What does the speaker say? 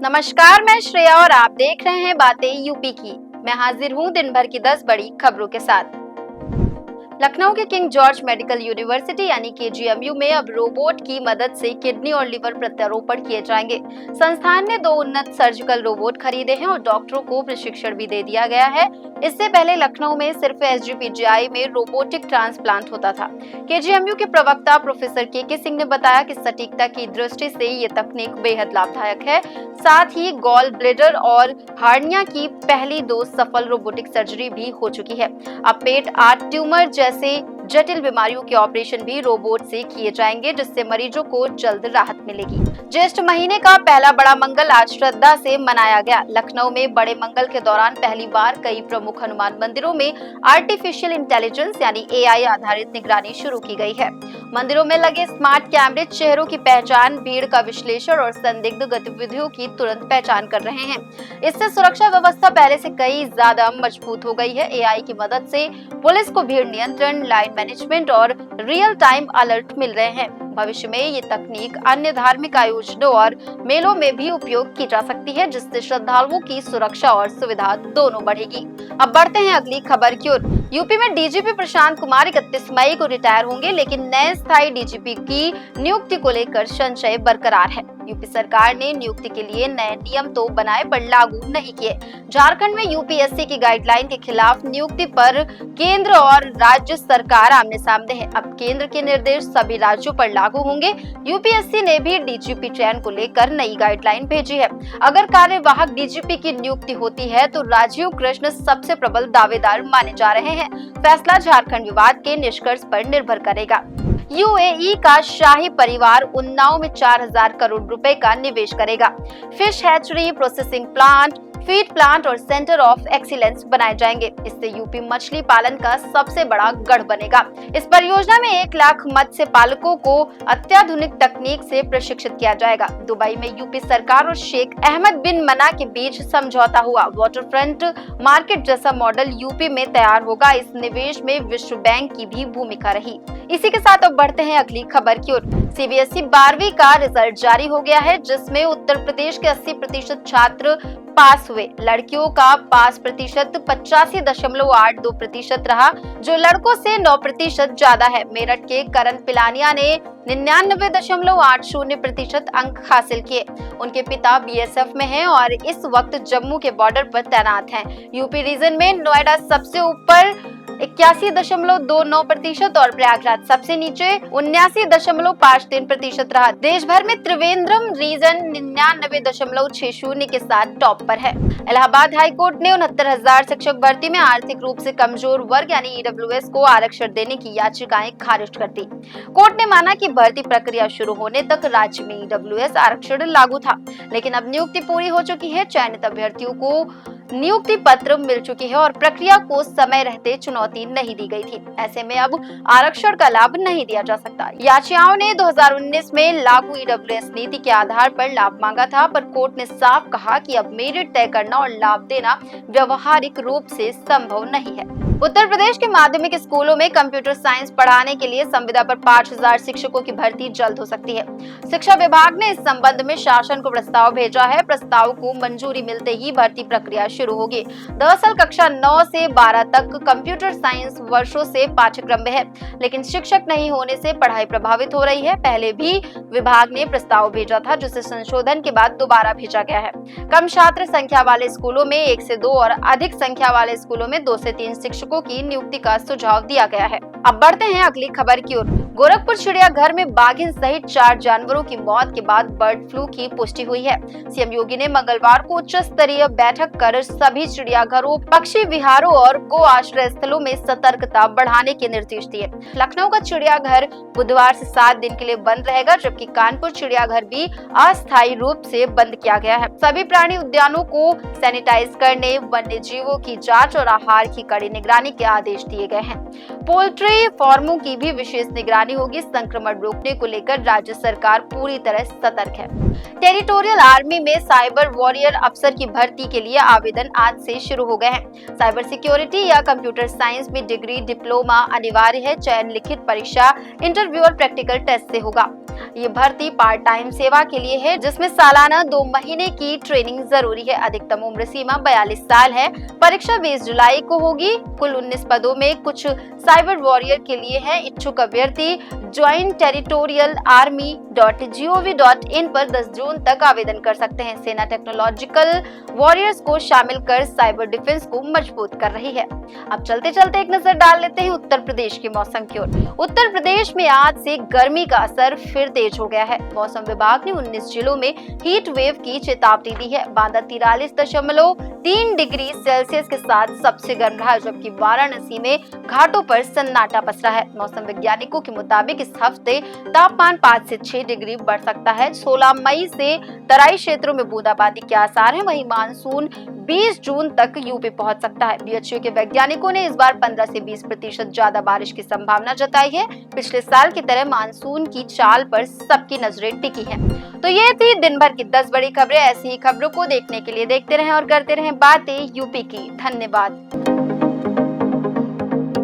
नमस्कार, मैं श्रेया और आप देख रहे हैं बातें यूपी की। मैं हाजिर हूं दिन भर की 10 बड़ी खबरों के साथ। लखनऊ के किंग जॉर्ज मेडिकल यूनिवर्सिटी यानी केजीएमयू में अब रोबोट की मदद से किडनी और लिवर प्रत्यारोपण किए जाएंगे। संस्थान ने 2 उन्नत सर्जिकल रोबोट खरीदे हैं और डॉक्टरों को प्रशिक्षण भी दे दिया गया है। इससे पहले लखनऊ में सिर्फ एसजीपीजीआई में रोबोटिक ट्रांसप्लांट होता था। केजीएमयू के प्रवक्ता प्रोफेसर के सिंह ने बताया कि सटीकता की दृष्टि से ये तकनीक बेहद लाभदायक है। साथ ही गॉल ब्लेडर और हार्निया की पहली 2 सफल रोबोटिक सर्जरी भी हो चुकी है। अब पेट आर्ट ट्यूमर जैसे जटिल बीमारियों के ऑपरेशन भी रोबोट से किए जाएंगे, जिससे मरीजों को जल्द राहत मिलेगी। ज्येष्ठ महीने का पहला बड़ा मंगल आज श्रद्धा से मनाया गया। लखनऊ में बड़े मंगल के दौरान पहली बार कई प्रमुख हनुमान मंदिरों में आर्टिफिशियल इंटेलिजेंस यानी एआई आधारित निगरानी शुरू की गई है। मंदिरों में लगे स्मार्ट कैमरे चेहरों की पहचान, भीड़ का विश्लेषण और संदिग्ध गतिविधियों की तुरंत पहचान कर रहे हैं। इससे सुरक्षा व्यवस्था पहले से कई ज्यादा मजबूत हो गई है। एआई की मदद से पुलिस को भीड़ नियंत्रण, लाइन मैनेजमेंट और रियल टाइम अलर्ट मिल रहे हैं। भविष्य में ये तकनीक अन्य धार्मिक आयोजनों और मेलों में भी उपयोग की जा सकती है, जिससे श्रद्धालुओं की सुरक्षा और सुविधा दोनों बढ़ेगी। अब बढ़ते हैं अगली खबर की ओर। यूपी में डीजीपी प्रशांत कुमार 31 मई को रिटायर होंगे, लेकिन नए स्थायी डीजीपी की नियुक्ति को लेकर संशय बरकरार है। यूपी सरकार ने नियुक्ति के लिए नए नियम तो बनाए पर लागू नहीं किए। झारखंड में यूपीएससी की गाइडलाइन के खिलाफ नियुक्ति पर केंद्र और राज्य सरकार आमने सामने है। अब केंद्र के निर्देश सभी राज्यों पर लागू होंगे। यूपीएससी ने भी डीजीपी चयन को लेकर नई गाइडलाइन भेजी है। अगर कार्यवाहक डीजीपी की नियुक्ति होती है तो राजीव कृष्ण सबसे प्रबल दावेदार माने जा रहे हैं। फैसला झारखंड विवाद के निष्कर्ष पर निर्भर करेगा। यूएई का शाही परिवार उन्नाव में 4000 करोड़ रुपए का निवेश करेगा। Fish hatchery, processing plant, feed plant और सेंटर ऑफ एक्सीलेंस बनाए जाएंगे। इससे यूपी मछली पालन का सबसे बड़ा गढ़ बनेगा। इस परियोजना में 1 लाख मत्स्य पालकों को अत्याधुनिक तकनीक से प्रशिक्षित किया जाएगा। दुबई में यूपी सरकार और शेख अहमद बिन मना के बीच समझौता हुआ। वाटरफ्रंट मार्केट जैसा मॉडल यूपी में तैयार होगा। इस निवेश में विश्व बैंक की भी भूमिका रही। इसी के साथ अब बढ़ते हैं अगली खबर की ओर। सीबीएसई 12वीं का रिजल्ट जारी हो गया है, जिसमें उत्तर प्रदेश के 80% छात्र पास हुए। लड़कियों का पास प्रतिशत 85.82% रहा, जो लड़कों से 9% ज्यादा है। मेरठ के करण पिलानिया ने 99.80% अंक हासिल किए। उनके पिता बीएसएफ में हैं और इस वक्त जम्मू के बॉर्डर पर तैनात हैं। यूपी रीजन में नोएडा सबसे ऊपर 81.29% और प्रयागराज सबसे नीचे 79.53% रहा। देश भर में त्रिवेंद्रम रीजन 99.60 के साथ टॉप पर है। इलाहाबाद हाई कोर्ट ने 69,000 शिक्षक भर्ती में आर्थिक रूप से कमजोर वर्ग यानी ईडब्ल्यूएस को आरक्षण देने की याचिकाएं खारिज कर दी। कोर्ट ने माना कि भर्ती प्रक्रिया शुरू होने तक राज्य में ईडब्ल्यूएस आरक्षण लागू था, लेकिन अब नियुक्ति पूरी हो चुकी है। चयनित अभ्यर्थियों को नियुक्ति पत्र मिल चुकी है और प्रक्रिया को समय रहते चुनौती नहीं दी गई थी। ऐसे में अब आरक्षण का लाभ नहीं दिया जा सकता। याचिकाओं ने 2019 में लागू ईडब्ल्यूएस नीति के आधार पर लाभ मांगा था, पर कोर्ट ने साफ कहा कि अब मेरिट तय करना और लाभ देना व्यवहारिक रूप से संभव नहीं है। उत्तर प्रदेश के माध्यमिक स्कूलों में कंप्यूटर साइंस पढ़ाने के लिए संविदा पर 5000 शिक्षकों की भर्ती जल्द हो सकती है। शिक्षा विभाग ने इस संबंध में शासन को प्रस्ताव भेजा है। प्रस्ताव को मंजूरी मिलते ही भर्ती प्रक्रिया शुरू होगी। दरअसल कक्षा 9 से 12 तक कंप्यूटर साइंस वर्षों से पाठ्यक्रम में है, लेकिन शिक्षक नहीं होने से पढ़ाई प्रभावित हो रही है। पहले भी विभाग ने प्रस्ताव भेजा था, जिसे संशोधन के बाद दोबारा भेजा गया है। कम छात्र संख्या वाले स्कूलों में 1 से 2 और अधिक संख्या वाले स्कूलों में 2 से 3 शिक्षकों की नियुक्ति का सुझाव दिया गया है। अब बढ़ते हैं अगली खबर की ओर। गोरखपुर चिड़ियाघर में बाघिन सहित 4 जानवरों की मौत के बाद बर्ड फ्लू की पुष्टि हुई है। सीएम योगी ने मंगलवार को उच्च स्तरीय बैठक कर सभी चिड़ियाघरों, पक्षी विहारों और गो आश्रय स्थलों में सतर्कता बढ़ाने के निर्देश दिए। लखनऊ का चिड़ियाघर बुधवार से 7 दिन के लिए बंद रहेगा, जबकि कानपुर चिड़ियाघर भी अस्थायी रूप से बंद किया गया है। सभी प्राणी उद्यानों को सैनिटाइज करने, वन्य जीवों की जाँच और आहार की कड़ी निगरानी के आदेश दिए गए हैं। पोल्ट्री फार्मों की भी विशेष निगरानी होगी। संक्रमण रोकने को लेकर राज्य सरकार पूरी तरह सतर्क है। टेरिटोरियल आर्मी में साइबर वॉरियर अफसर की भर्ती के लिए आवेदन आज से शुरू हो गए हैं। साइबर सिक्योरिटी या कंप्यूटर साइंस में डिग्री, डिप्लोमा अनिवार्य है। चयन लिखित परीक्षा, इंटरव्यू और प्रैक्टिकल टेस्ट से होगा। ये भर्ती पार्ट टाइम सेवा के लिए है, जिसमें सालाना 2 महीने की ट्रेनिंग जरूरी है। अधिकतम उम्र सीमा 42 साल है। परीक्षा 20 जुलाई को होगी। कुल 19 पदों में कुछ साइबर वॉरियर के लिए है। इच्छुक अभ्यर्थी jointerritorialarmy.gov.in पर 10 जून तक आवेदन कर सकते हैं। सेना टेक्नोलॉजिकल वॉरियर्स को शामिल कर साइबर डिफेंस को मजबूत कर रही है। अब चलते चलते एक नजर डाल लेते हैं उत्तर प्रदेश के मौसम की ओर। उत्तर प्रदेश में आज से गर्मी का असर फिर तेज हो गया है। मौसम विभाग ने 19 जिलों में हीट वेव की चेतावनी दी है। बांदा 43.3 डिग्री सेल्सियस के साथ सबसे गर्म रहा, जबकि वाराणसी में घाटों पर सन्नाटा पसरा है। मौसम वैज्ञानिकों के मुताबिक इस हफ्ते तापमान 5 से 6 डिग्री बढ़ सकता है। 16 मई से तराई क्षेत्रों में बूंदाबांदी के आसार हैं। वहीं मानसून 20 जून तक यूपी पहुंच सकता है। बीएचयू के वैज्ञानिकों ने इस बार 15 से 20% ज्यादा बारिश की संभावना जताई है। पिछले साल की तरह मानसून की चाल पर सबकी नजरें टिकी हैं। तो ये थी दिन भर की 10 बड़ी खबरें। ऐसी ही खबरों को देखने के लिए देखते रहें और करते रहें बातें यूपी की। धन्यवाद।